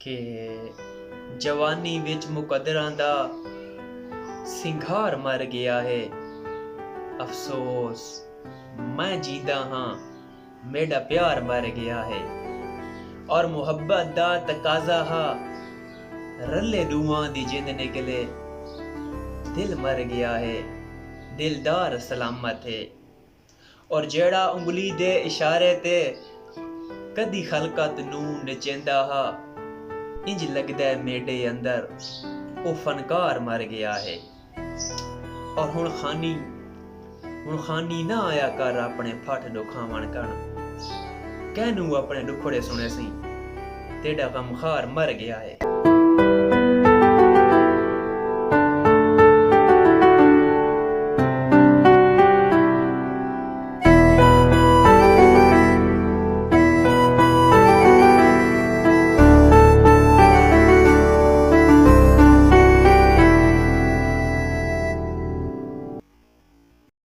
कि जवानी विच मुकद्दरां दा सिंघार मर गया है। अफसोस मैं जींदा हां, मेरा प्यार मर गया है। और मुहब्बत दा तकाजा हा, रले रूहां दी जिंद निकले, दिल मर गया है, दिलदार सलामत है। और जेड़ा उंगली दे इशारे ते कदी खलकत नू नचेंदा हा, इंज लगदा है मेरे अंदर ओ फनकार मर गया है। और हुण खानी ना आया कर अपने फट दुखावन कण, कहनू अपने दुखड़े सुने सी, तेरा गमखार मर गया है।